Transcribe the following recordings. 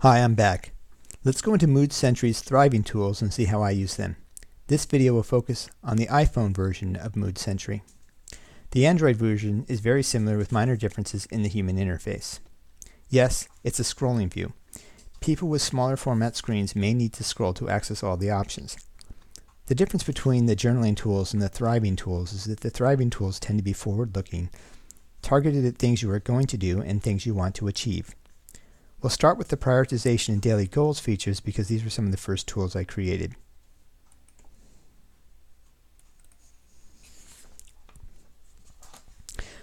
Hi, I'm back. Let's go into Mood Sentry's thriving tools and see how I use them. This video will focus on the iPhone version of Mood Sentry. The Android version is very similar with minor differences in the human interface. Yes, it's a scrolling view. People with smaller format screens may need to scroll to access all the options. The difference between the journaling tools and the thriving tools is that the thriving tools tend to be forward-looking, targeted at things you are going to do and things you want to achieve. We'll start with the prioritization and daily goals features because these were some of the first tools I created.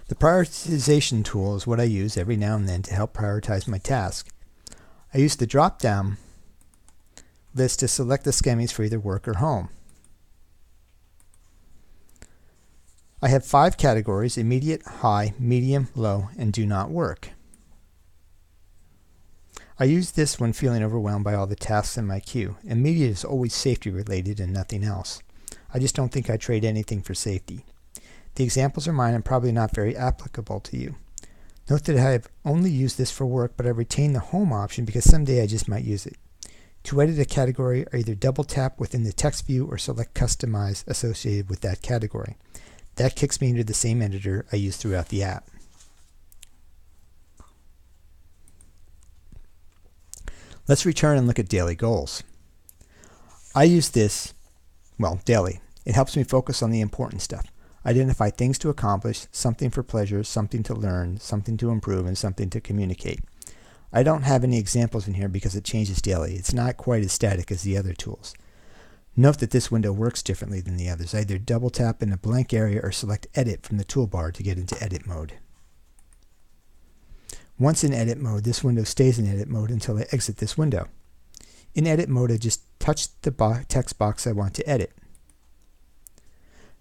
The prioritization tool is what I use every now and then to help prioritize my task. I use the drop-down list to select the schemas for either work or home. I have 5 categories: immediate, high, medium, low, and do not work. I use this when feeling overwhelmed by all the tasks in my queue. Immediate is always safety related and nothing else. I just don't think I trade anything for safety. The examples are mine and probably not very applicable to you. Note that I have only used this for work, but I retain the home option because someday I just might use it. To edit a category, I either double tap within the text view or select Customize associated with that category. That kicks me into the same editor I use throughout the app. Let's return and look at daily goals. I use this, daily. It helps me focus on the important stuff. Identify things to accomplish, something for pleasure, something to learn, something to improve, and something to communicate. I don't have any examples in here because it changes daily. It's not quite as static as the other tools. Note that this window works differently than the others. I either double tap in a blank area or select Edit from the toolbar to get into edit mode. Once in edit mode, this window stays in edit mode until I exit this window. In edit mode, I just touch the text box I want to edit.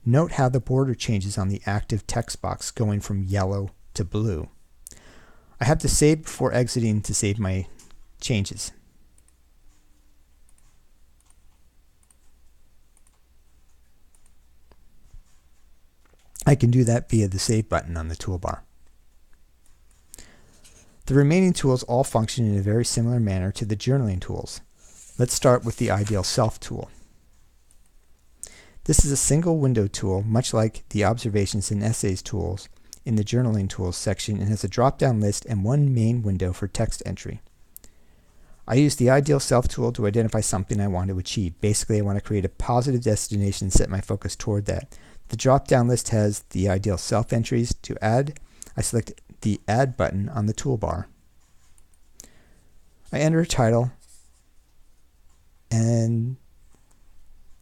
Note how the border changes on the active text box, going from yellow to blue. I have to save before exiting to save my changes. I can do that via the Save button on the toolbar. The remaining tools all function in a very similar manner to the journaling tools. Let's start with the Ideal Self tool. This is a single window tool, much like the Observations and Essays tools in the Journaling Tools section, and has a drop-down list and one main window for text entry. I use the Ideal Self tool to identify something I want to achieve. Basically, I want to create a positive destination and set my focus toward that. The drop-down list has the Ideal Self entries. To add, I select the Add button on the toolbar. I enter a title and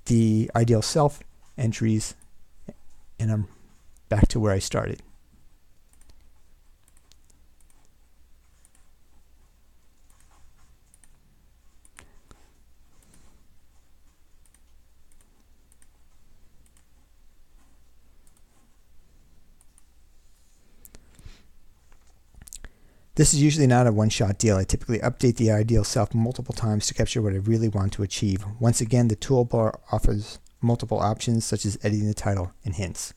the Ideal Self entries, and I'm back to where I started. This is usually not a one-shot deal. I typically update the Ideal Self multiple times to capture what I really want to achieve. Once again, the toolbar offers multiple options such as editing the title and hints.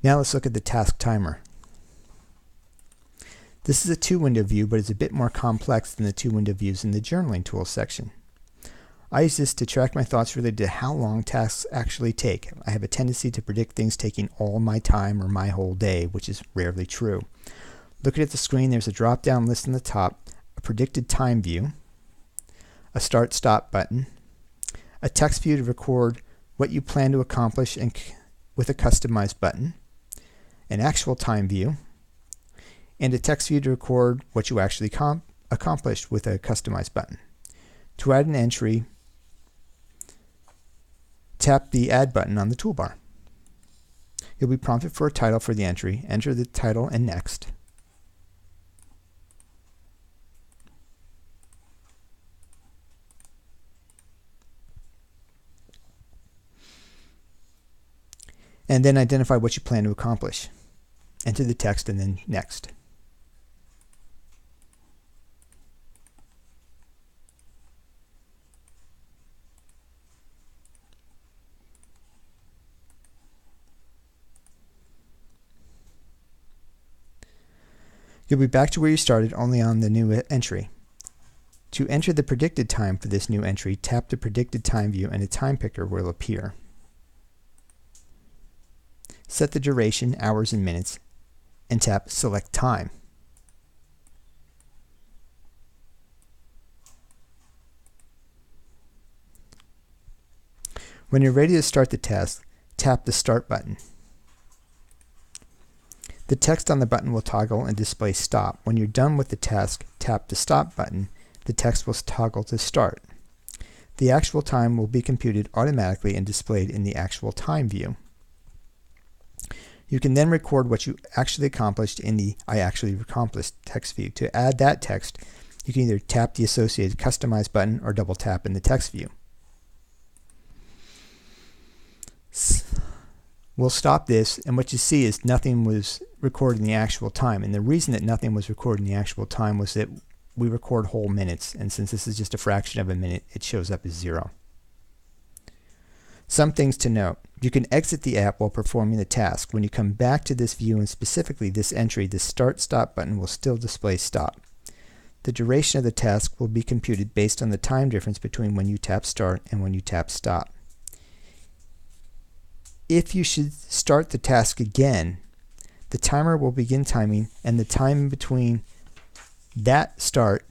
Now let's look at the task timer. This is a 2-window view, but it's a bit more complex than the 2-window views in the Journaling Tools section. I use this to track my thoughts related to how long tasks actually take. I have a tendency to predict things taking all my time or my whole day, which is rarely true. Looking at the screen, there's a drop-down list on the top, a predicted time view, a start-stop button, a text view to record what you plan to accomplish with a customized button, an actual time view, and a text view to record what you actually accomplished with a customized button. To add an entry, tap the Add button on the toolbar. You'll be prompted for a title for the entry. Enter the title and Next. And then identify what you plan to accomplish. Enter the text and then Next. You'll be back to where you started, only on the new entry. To enter the predicted time for this new entry, tap the predicted time view and a time picker will appear. Set the duration, hours and minutes, and tap Select Time. When you're ready to start the task, tap the Start button. The text on the button will toggle and display Stop. When you're done with the task, tap the Stop button. The text will toggle to Start. The actual time will be computed automatically and displayed in the actual time view. You can then record what you actually accomplished in the I actually accomplished text view. To add that text, you can either tap the associated Customize button or double tap in the text view. We'll stop this, and what you see is nothing was recorded in the actual time. And the reason that nothing was recorded in the actual time was that we record whole minutes, and since this is just a fraction of a minute, it shows up as 0. Some things to note. You can exit the app while performing the task. When you come back to this view, and specifically this entry, the Start/Stop button will still display Stop. The duration of the task will be computed based on the time difference between when you tap Start and when you tap Stop. If you should start the task again, the timer will begin timing, and the time between that start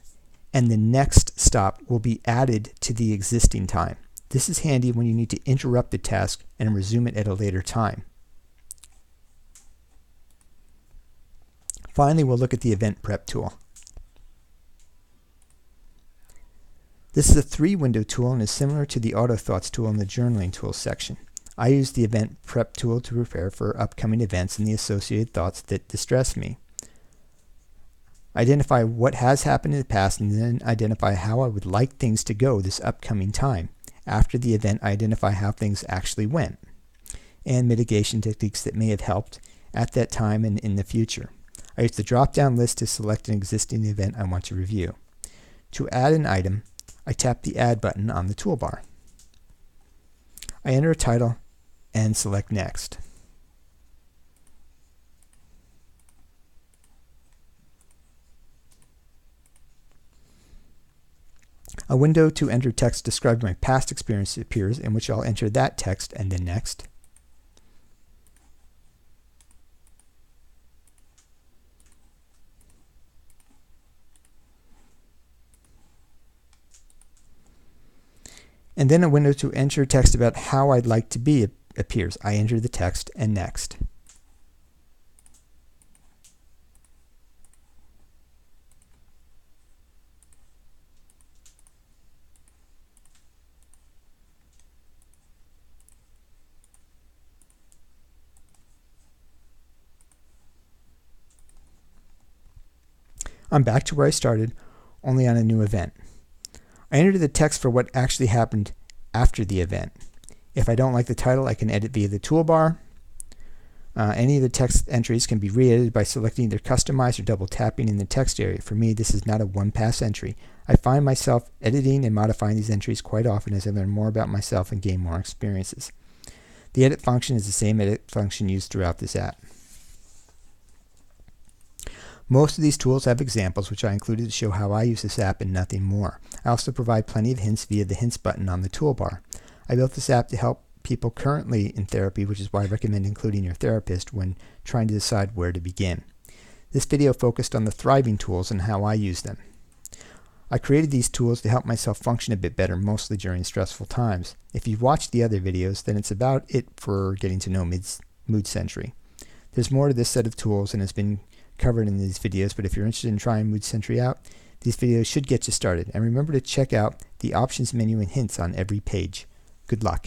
and the next stop will be added to the existing time. This is handy when you need to interrupt the task and resume it at a later time. Finally, we'll look at the Event Prep tool. This is a 3-window tool and is similar to the Auto Thoughts tool in the Journaling Tools section. I use the Event Prep tool to prepare for upcoming events and the associated thoughts that distress me. Identify what has happened in the past and then identify how I would like things to go this upcoming time. After the event, I identify how things actually went and mitigation techniques that may have helped at that time and in the future. I use the drop-down list to select an existing event I want to review. To add an item, I tap the Add button on the toolbar. I enter a title and select Next. A window to enter text describing my past experience appears, in which I'll enter that text and then Next. And then a window to enter text about how I'd like to be appears. I enter the text and Next. I'm back to where I started, only on a new event. I entered the text for what actually happened after the event. If I don't like the title, I can edit via the toolbar. Any of the text entries can be re-edited by selecting either Customize or double tapping in the text area. For me, this is not a one-pass entry. I find myself editing and modifying these entries quite often as I learn more about myself and gain more experiences. The edit function is the same edit function used throughout this app. Most of these tools have examples, which I included to show how I use this app and nothing more. I also provide plenty of hints via the Hints button on the toolbar. I built this app to help people currently in therapy, which is why I recommend including your therapist when trying to decide where to begin. This video focused on the Thriving tools and how I use them. I created these tools to help myself function a bit better, mostly during stressful times. If you've watched the other videos, then it's about it for getting to know Mood Sentry. There's more to this set of tools and has been covered in these videos, but if you're interested in trying Mood Sentry out, these videos should get you started. And remember to check out the options menu and hints on every page. Good luck.